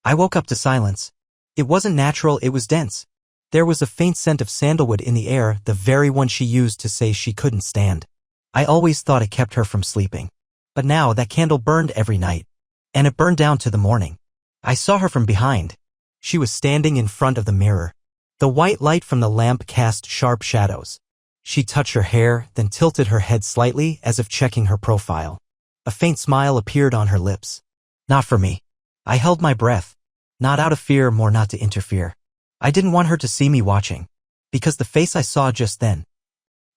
I woke up to silence. It wasn't natural, it was dense. There was a faint scent of sandalwood in the air, the very one she used to say she couldn't stand. I always thought it kept her from sleeping. But now that candle burned every night. And it burned down to the morning. I saw her from behind. She was standing in front of the mirror. The white light from the lamp cast sharp shadows. She touched her hair, then tilted her head slightly as if checking her profile. A faint smile appeared on her lips. Not for me. I held my breath. Not out of fear, more not to interfere. I didn't want her to see me watching. Because the face I saw just then,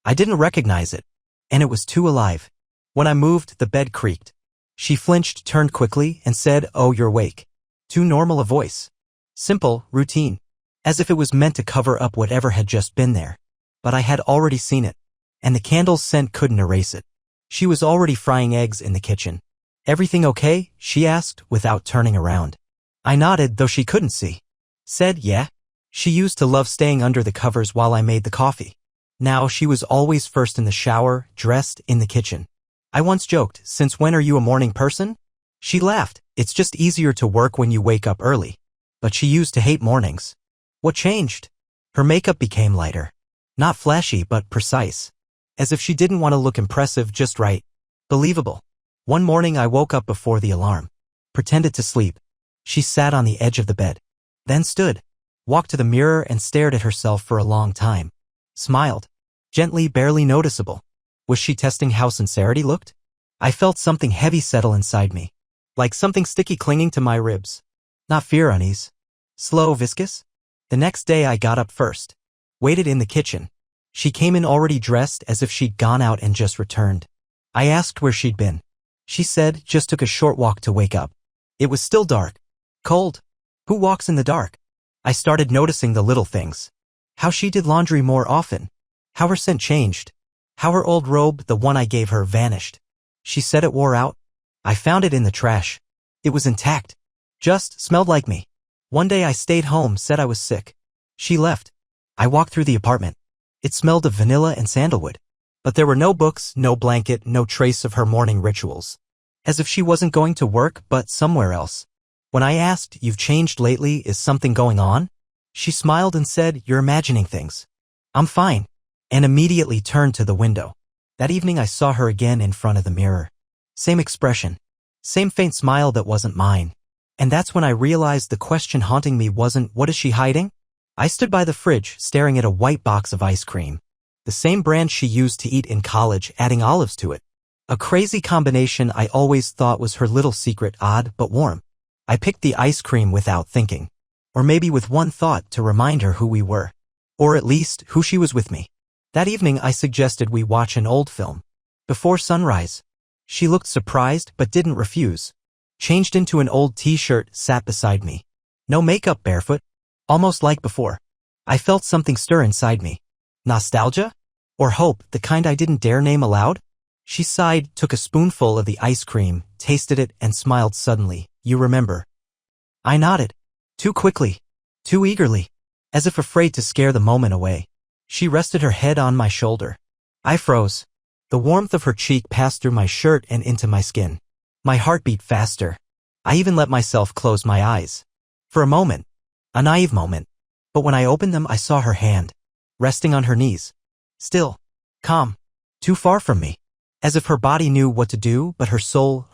I didn't recognize it. And it was too alive. When I moved, the bed creaked. She flinched, turned quickly, and said, "Oh, you're awake." Too normal a voice. Simple, routine. As if it was meant to cover up whatever had just been there. But I had already seen it. And the candle's scent couldn't erase it. She was already frying eggs in the kitchen. "Everything okay?" she asked, without turning around. I nodded, though she couldn't see. Said, "Yeah." She used to love staying under the covers while I made the coffee. Now she was always first in the shower, dressed, in the kitchen. I once joked, "Since when are you a morning person?" She laughed. "It's just easier to work when you wake up early." But she used to hate mornings. What changed? Her makeup became lighter. Not flashy, but precise. As if she didn't want to look impressive, just right. Believable. One morning I woke up before the alarm. Pretended to sleep. She sat on the edge of the bed. Then stood. Walked to the mirror and stared at herself for a long time. Smiled. Gently, barely noticeable. Was she testing how sincerity looked? I felt something heavy settle inside me. Like something sticky clinging to my ribs. Not fear, unease. Slow, viscous. The next day I got up first. Waited in the kitchen. She came in already dressed as if she'd gone out and just returned. I asked where she'd been. She said, "Just took a short walk to wake up." It was still dark. Cold. Who walks in the dark? I started noticing the little things. How she did laundry more often. How her scent changed. How her old robe, the one I gave her, vanished. She said it wore out. I found it in the trash. It was intact. Just smelled like me. One day I stayed home, said I was sick. She left. I walked through the apartment. It smelled of vanilla and sandalwood. But there were no books, no blanket, no trace of her morning rituals. As if she wasn't going to work, but somewhere else. When I asked, "You've changed lately, is something going on?" She smiled and said, "You're imagining things." "I'm fine." And immediately turned to the window. That evening I saw her again in front of the mirror. Same expression. Same faint smile that wasn't mine. And that's when I realized the question haunting me wasn't, "What is she hiding?" I stood by the fridge, staring at a white box of ice cream. The same brand she used to eat in college, adding olives to it. A crazy combination I always thought was her little secret, odd but warm. I picked the ice cream without thinking. Or maybe with one thought, to remind her who we were. Or at least, who she was with me. That evening I suggested we watch an old film. Before Sunrise. She looked surprised but didn't refuse. Changed into an old t-shirt, sat beside me. No makeup, barefoot. Almost like before. I felt something stir inside me. Nostalgia? Or hope, the kind I didn't dare name aloud? She sighed, took a spoonful of the ice cream, tasted it, and smiled suddenly. "You remember?" I nodded. Too quickly. Too eagerly. As if afraid to scare the moment away. She rested her head on my shoulder. I froze. The warmth of her cheek passed through my shirt and into my skin. My heart beat faster. I even let myself close my eyes. For a moment. A naive moment. But when I opened them I saw her hand. Resting on her knees. Still. Calm. Too far from me. As if her body knew what to do, but her soul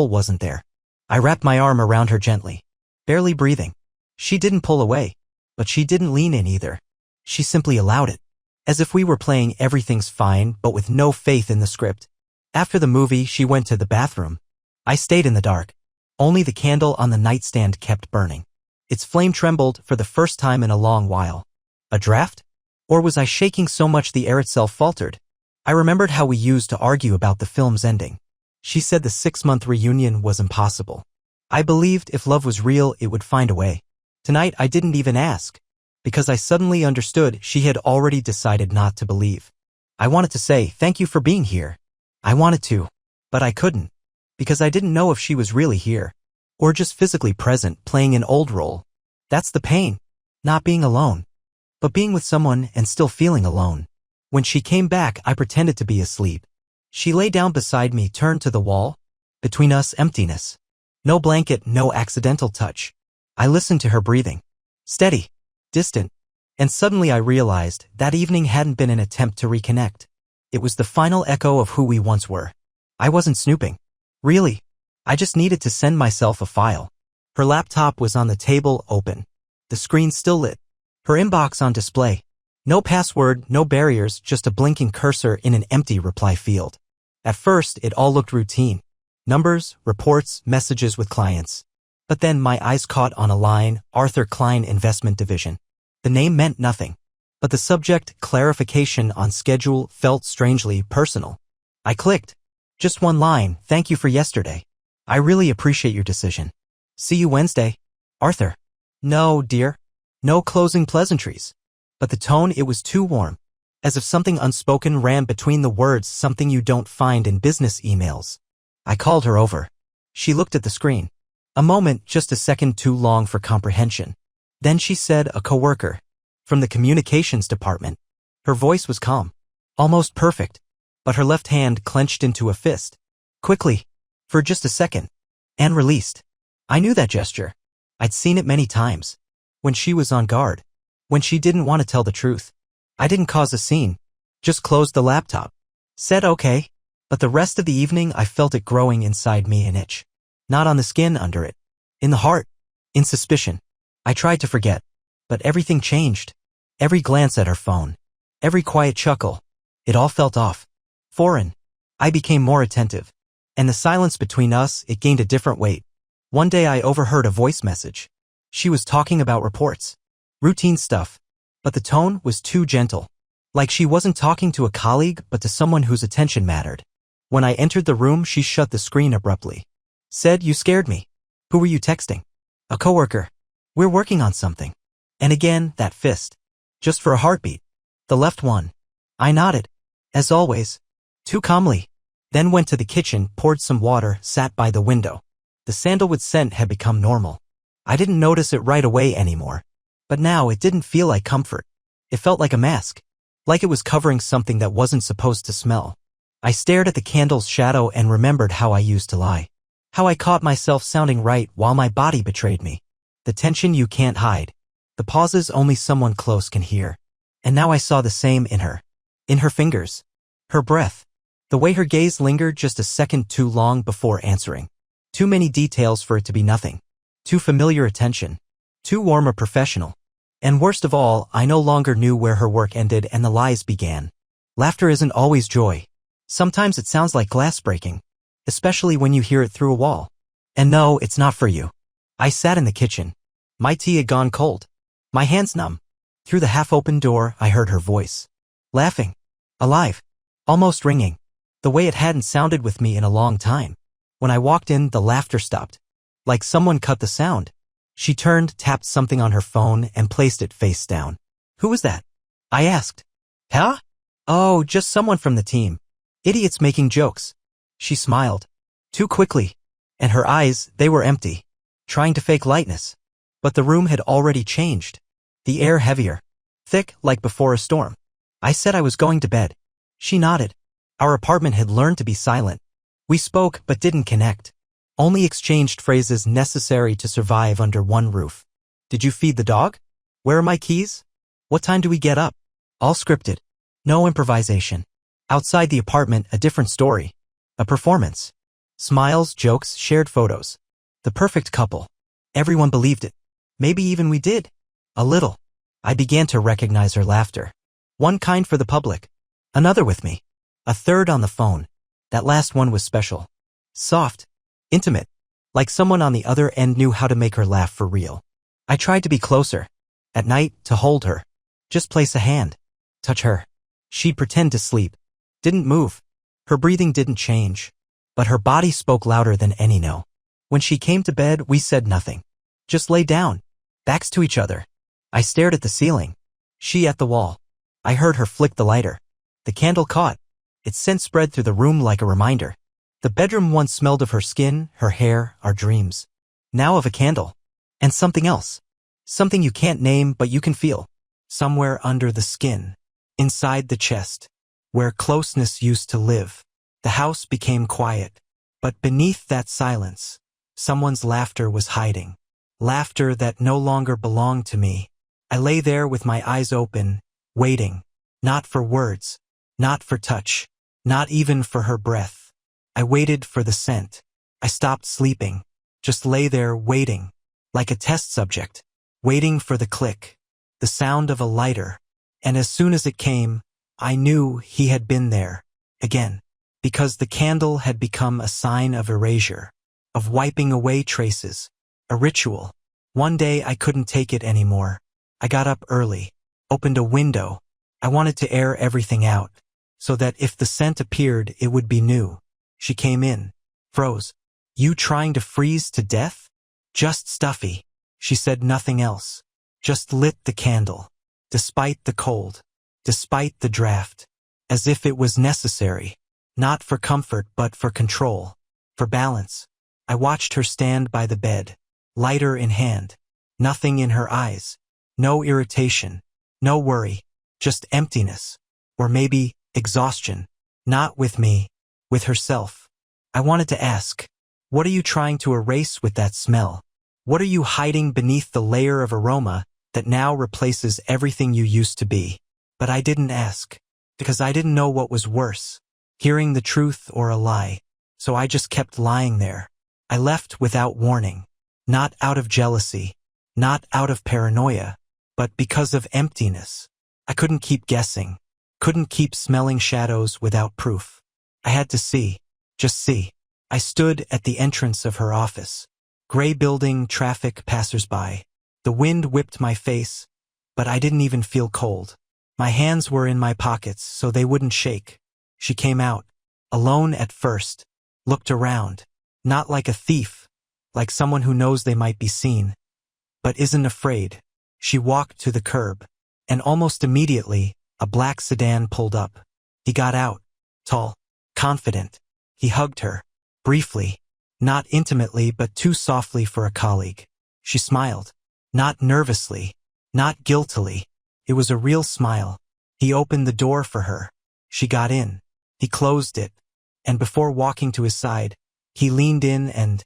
wasn't there. I wrapped my arm around her gently. Barely breathing. She didn't pull away. But she didn't lean in either. She simply allowed it. As if we were playing Everything's Fine, but with no faith in the script. After the movie, she went to the bathroom. I stayed in the dark. Only the candle on the nightstand kept burning. Its flame trembled for the first time in a long while. A draft? Or was I shaking so much the air itself faltered? I remembered how we used to argue about the film's ending. She said the 6-month reunion was impossible. I believed if love was real, it would find a way. Tonight I didn't even ask. Because I suddenly understood she had already decided not to believe. I wanted to say, "Thank you for being here." I wanted to. But I couldn't. Because I didn't know if she was really here. Or just physically present, playing an old role. That's the pain. Not being alone. But being with someone and still feeling alone. When she came back, I pretended to be asleep. She lay down beside me, turned to the wall. Between us, emptiness. No blanket, no accidental touch. I listened to her breathing. Steady. Distant. And suddenly I realized that evening hadn't been an attempt to reconnect. It was the final echo of who we once were. I wasn't snooping. Really. I just needed to send myself a file. Her laptop was on the table, open. The screen still lit. Her inbox on display. No password, no barriers, just a blinking cursor in an empty reply field. At first, it all looked routine. Numbers, reports, messages with clients. But then my eyes caught on a line, Arthur Klein Investment Division. The name meant nothing. But the subject, clarification on schedule, felt strangely personal. I clicked. Just one line, thank you for yesterday. I really appreciate your decision. See you Wednesday. Arthur. No, dear. No closing pleasantries. But the tone, it was too warm. As if something unspoken ran between the words, something you don't find in business emails. I called her over. She looked at the screen. A moment, just a second too long for comprehension. Then she said, a coworker. From the communications department. Her voice was calm. Almost perfect. But her left hand clenched into a fist. Quickly. For just a second. And released. I knew that gesture. I'd seen it many times. When she was on guard. When she didn't want to tell the truth. I didn't cause a scene. Just closed the laptop. Said okay. But the rest of the evening I felt it growing inside me, an itch. Not on the skin, under it. In the heart. In suspicion. I tried to forget. But everything changed. Every glance at her phone. Every quiet chuckle. It all felt off. Foreign. I became more attentive. And the silence between us, it gained a different weight. One day I overheard a voice message. She was talking about reports. Routine stuff. But the tone was too gentle. Like she wasn't talking to a colleague, but to someone whose attention mattered. When I entered the room, she shut the screen abruptly. Said, you scared me. Who were you texting? A coworker. We're working on something. And again, that fist. Just for a heartbeat. The left one. I nodded. As always. Too calmly. Then went to the kitchen, poured some water, sat by the window. The sandalwood scent had become normal. I didn't notice it right away anymore. But now it didn't feel like comfort. It felt like a mask. Like it was covering something that wasn't supposed to smell. I stared at the candle's shadow and remembered how I used to lie. How I caught myself sounding right while my body betrayed me. The tension you can't hide. The pauses only someone close can hear. And now I saw the same in her. In her fingers. Her breath. The way her gaze lingered just a second too long before answering. Too many details for it to be nothing. Too familiar attention. Too warm or professional. And worst of all, I no longer knew where her work ended and the lies began. Laughter isn't always joy. Sometimes it sounds like glass breaking. Especially when you hear it through a wall. And no, it's not for you. I sat in the kitchen. My tea had gone cold. My hands numb. Through the half-open door, I heard her voice. Laughing. Alive. Almost ringing. The way it hadn't sounded with me in a long time. When I walked in, the laughter stopped. Like someone cut the sound. She turned, tapped something on her phone, and placed it face down. Who was that? I asked. Huh? Oh, just someone from the team. Idiots making jokes. She smiled. Too quickly. And her eyes, they were empty. Trying to fake lightness. But the room had already changed. The air heavier. Thick, like before a storm. I said I was going to bed. She nodded. Our apartment had learned to be silent. We spoke, but didn't connect. Only exchanged phrases necessary to survive under one roof. Did you feed the dog? Where are my keys? What time do we get up? All scripted. No improvisation. Outside the apartment, a different story. A performance. Smiles, jokes, shared photos. The perfect couple. Everyone believed it. Maybe even we did. A little. I began to recognize her laughter. One kind for the public. Another with me. A third on the phone. That last one was special. Soft. Intimate. Like someone on the other end knew how to make her laugh for real. I tried to be closer. At night, to hold her. Just place a hand. Touch her. She'd pretend to sleep. Didn't move. Her breathing didn't change. But her body spoke louder than any no. When she came to bed, we said nothing. Just lay down. Backs to each other. I stared at the ceiling. She at the wall. I heard her flick the lighter. The candle caught. Its scent spread through the room like a reminder. The bedroom once smelled of her skin, her hair, our dreams. Now of a candle. And something else. Something you can't name but you can feel. Somewhere under the skin. Inside the chest. Where closeness used to live. The house became quiet. But beneath that silence, someone's laughter was hiding. laughter that no longer belonged to me. I lay there with my eyes open, waiting, not for words, not for touch, not even for her breath. I waited for the scent. I stopped sleeping, just lay there waiting, like a test subject, waiting for the click, the sound of a lighter. And as soon as it came, I knew he had been there, again, because the candle had become a sign of erasure, of wiping away traces, a ritual. One day I couldn't take it anymore. I got up early, opened a window. I wanted to air everything out, so that if the scent appeared, it would be new. She came in, froze. You trying to freeze to death? Just stuffy. She said nothing else, just lit the candle, despite the cold, despite the draft, as if it was necessary, not for comfort but for control, for balance. I watched her stand by the bed, lighter in hand, nothing in her eyes, no irritation, no worry, just emptiness, or maybe exhaustion, not with me, with herself. I wanted to ask, what are you trying to erase with that smell? What are you hiding beneath the layer of aroma that now replaces everything you used to be? But I didn't ask, because I didn't know what was worse, hearing the truth or a lie. So I just kept lying there. I left without warning, not out of jealousy, not out of paranoia, but because of emptiness. I couldn't keep guessing, couldn't keep smelling shadows without proof. I had to see, just see. I stood at the entrance of her office. Gray building, traffic, passersby. The wind whipped my face, but I didn't even feel cold. My hands were in my pockets so they wouldn't shake. She came out, alone at first, looked around, not like a thief, like someone who knows they might be seen, but isn't afraid. She walked to the curb, and almost immediately, a black sedan pulled up. He got out, tall, confident. He hugged her, briefly, not intimately but too softly for a colleague. She smiled, not nervously, not guiltily. It was a real smile. He opened the door for her. She got in. He closed it, and before walking to his side, he leaned in and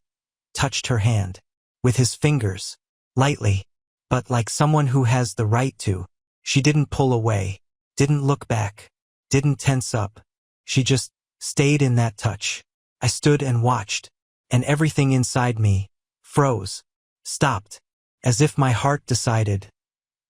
touched her hand, with his fingers, lightly, but like someone who has the right to. She didn't pull away, didn't look back, didn't tense up. She just stayed in that touch. I stood and watched, and everything inside me froze, stopped, as if my heart decided,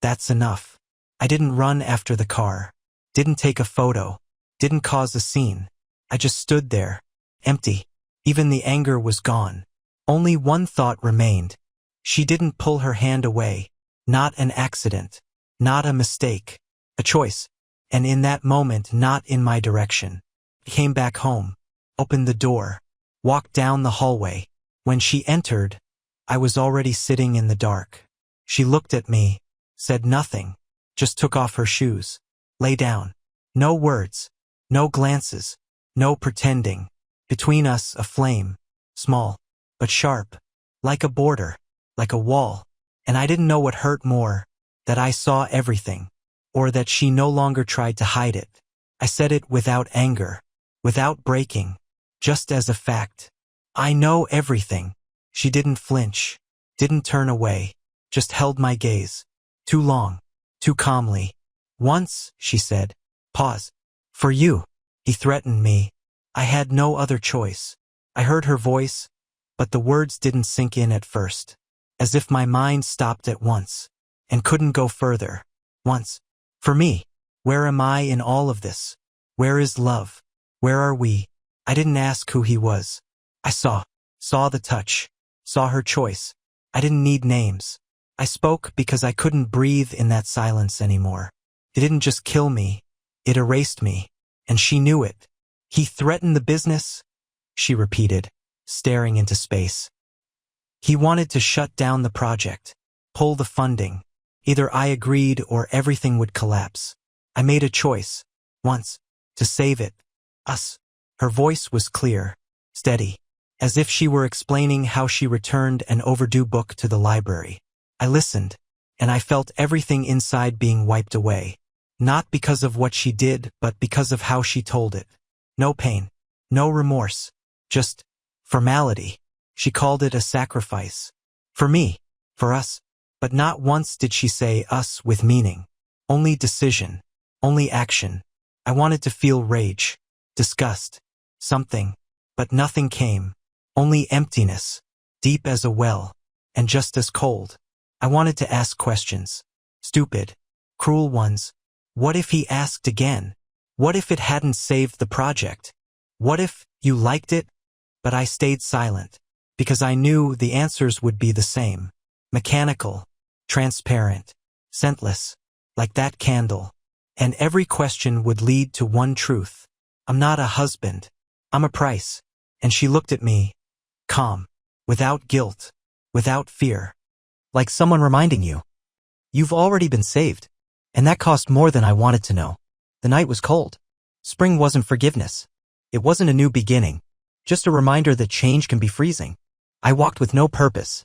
that's enough. I didn't run after the car, didn't take a photo, didn't cause a scene. I just stood there, empty. Even the anger was gone. Only one thought remained. She didn't pull her hand away, not an accident, not a mistake, a choice, and in that moment not in my direction. I came back home, opened the door, walked down the hallway. When she entered, I was already sitting in the dark. She looked at me, said nothing, just took off her shoes, lay down. No words, no glances, no pretending. Between us a flame, small, but sharp, like a border, like a wall. And I didn't know what hurt more, that I saw everything, or that she no longer tried to hide it. I said it without anger, without breaking, just as a fact. I know everything. She didn't flinch, didn't turn away, just held my gaze. Too long, too calmly. Once, she said, pause. For you. He threatened me. I had no other choice. I heard her voice, but the words didn't sink in at first. As if my mind stopped at once, and couldn't go further. Once. For me. Where am I in all of this? Where is love? Where are we? I didn't ask who he was. I saw the touch, saw her choice. I didn't need names. I spoke because I couldn't breathe in that silence anymore. It didn't just kill me, it erased me, and she knew it. He threatened the business, she repeated, staring into space. He wanted to shut down the project, pull the funding. Either I agreed or everything would collapse. I made a choice, once, to save it, us. Her voice was clear, steady, as if she were explaining how she returned an overdue book to the library. I listened, and I felt everything inside being wiped away. Not because of what she did, but because of how she told it. No pain, no remorse, just formality. She called it a sacrifice. For me, For us. But not once did she say us with meaning. Only decision. Only action. I wanted to feel rage. Disgust. Something. But nothing came. Only emptiness. Deep as a well. And just as cold. I wanted to ask questions. Stupid. Cruel ones. What if he asked again? What if it hadn't saved the project? What if you liked it? But I stayed silent. Because I knew the answers would be the same. Mechanical. Transparent. Scentless. Like that candle. And every question would lead to one truth. I'm not a husband. I'm a price. And she looked at me. Calm. Without guilt. Without fear. Like someone reminding you. You've already been saved. And that cost more than I wanted to know. The night was cold. Spring wasn't forgiveness. It wasn't a new beginning. Just a reminder that change can be freezing. I walked with no purpose.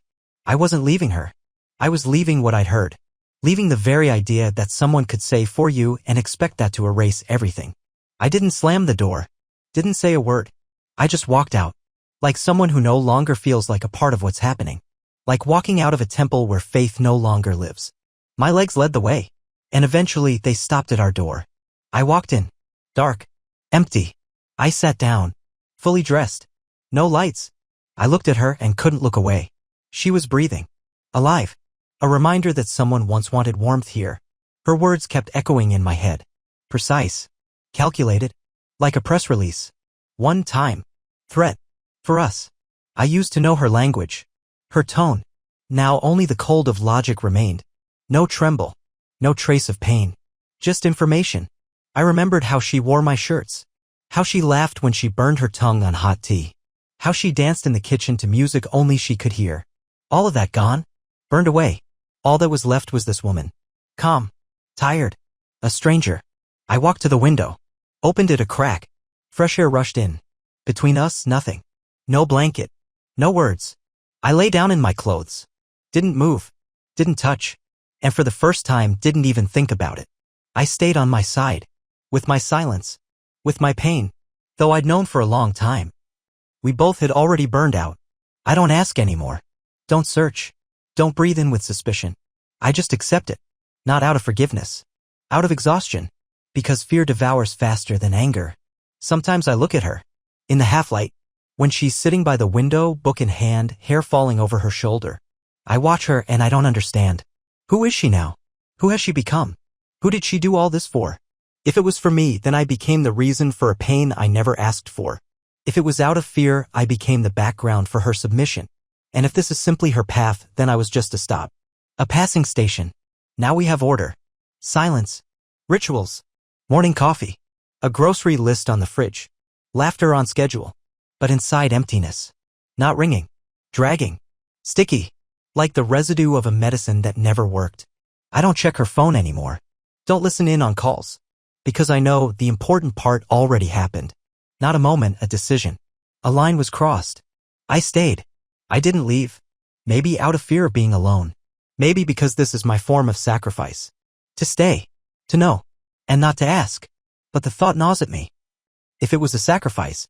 I wasn't leaving her. I was leaving what I'd heard. Leaving the very idea that someone could say for you and expect that to erase everything. I didn't slam the door. Didn't say a word. I just walked out. Like someone who no longer feels like a part of what's happening. Like walking out of a temple where faith no longer lives. My legs led the way. And eventually they stopped at our door. I walked in. Dark. Empty. I sat down. Fully dressed. No lights. I looked at her and couldn't look away. She was breathing. Alive. A reminder that someone once wanted warmth here. Her words kept echoing in my head. Precise. Calculated. Like a press release. One time. Threat. For us. I used to know her language. Her tone. Now only the cold of logic remained. No tremble. No trace of pain. Just information. I remembered how she wore my shirts. How she laughed when she burned her tongue on hot tea. How she danced in the kitchen to music only she could hear. All of that gone. Burned away. All that was left was this woman. Calm. Tired. A stranger. I walked to the window. Opened it a crack. Fresh air rushed in. Between us, nothing. No blanket. No words. I lay down in my clothes. Didn't move. Didn't touch. And for the first time didn't even think about it. I stayed on my side. With my silence. With my pain. Though I'd known for a long time. We both had already burned out. I don't ask anymore. Don't search. Don't breathe in with suspicion. I just accept it. Not out of forgiveness. Out of exhaustion. Because fear devours faster than anger. Sometimes I look at her. In the half-light. When she's sitting by the window, book in hand, hair falling over her shoulder. I watch her and I don't understand. Who is she now? Who has she become? Who did she do all this for? If it was for me, then I became the reason for a pain I never asked for. If it was out of fear, I became the background for her submission. And if this is simply her path, then I was just a stop. A passing station. Now we have order. Silence. Rituals. Morning coffee. A grocery list on the fridge. Laughter on schedule. But inside emptiness. Not ringing. Dragging. Sticky. Like the residue of a medicine that never worked. I don't check her phone anymore. Don't listen in on calls. Because I know the important part already happened. Not a moment, a decision. A line was crossed. I stayed. I didn't leave. Maybe out of fear of being alone. Maybe because this is my form of sacrifice. To stay. To know. And not to ask. But the thought gnaws at me. If it was a sacrifice,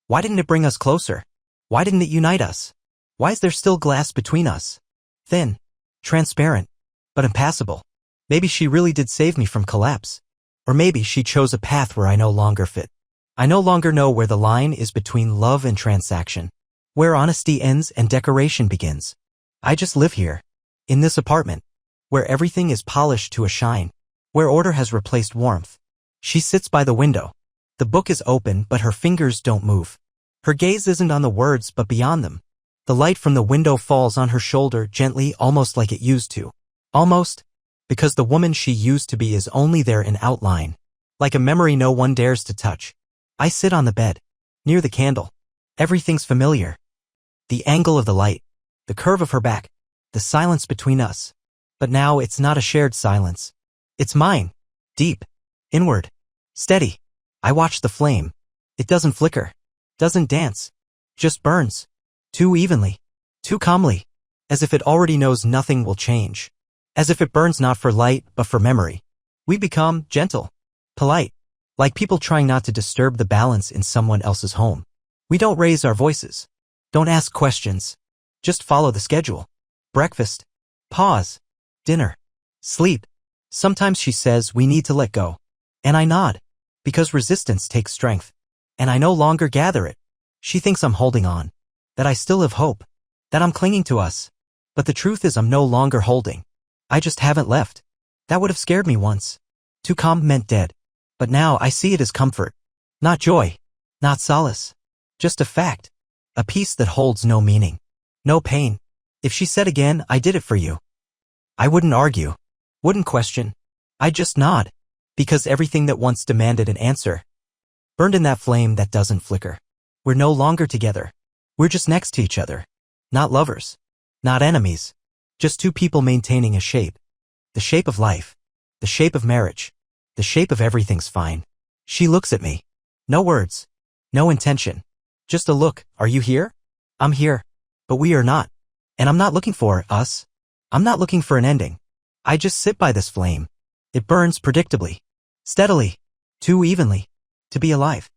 why didn't it bring us closer? Why didn't it unite us? Why is there still glass between us? Thin. Transparent. But impassable. Maybe she really did save me from collapse. Or maybe she chose a path where I no longer fit. I no longer know where the line is between love and transaction. Where honesty ends and decoration begins. I just live here. In this apartment. Where everything is polished to a shine. Where order has replaced warmth. She sits by the window. The book is open, but her fingers don't move. Her gaze isn't on the words, but beyond them. The light from the window falls on her shoulder gently, almost like it used to. Almost. Because the woman she used to be is only there in outline. Like a memory no one dares to touch. I sit on the bed. Near the candle. Everything's familiar. The angle of the light. The curve of her back. The silence between us. But now it's not a shared silence. It's mine. Deep. Inward. Steady. I watch the flame. It doesn't flicker. Doesn't dance. Just burns. Too evenly. Too calmly. As if it already knows nothing will change. As if it burns not for light, but for memory. We become gentle. Polite. Like people trying not to disturb the balance in someone else's home. We don't raise our voices. Don't ask questions. Just follow the schedule. Breakfast. Pause. Dinner. Sleep. Sometimes she says we need to let go. And I nod. Because resistance takes strength. And I no longer gather it. She thinks I'm holding on. That I still have hope. That I'm clinging to us. But the truth is I'm no longer holding. I just haven't left. That would have scared me once. To calm meant dead. But now I see it as comfort. Not joy. Not solace. Just a fact. A peace that holds no meaning. No pain. If she said again, I did it for you. I wouldn't argue. Wouldn't question. I'd just nod. Because everything that once demanded an answer burned in that flame that doesn't flicker. We're no longer together. We're just next to each other. Not lovers. Not enemies. Just two people maintaining a shape. The shape of life. The shape of marriage. The shape of everything's fine. She looks at me. No words. No intention. Just a look. Are you here? I'm here. But we are not. And I'm not looking for us. I'm not looking for an ending. I just sit by this flame. It burns predictably. Steadily. Too evenly. To be alive.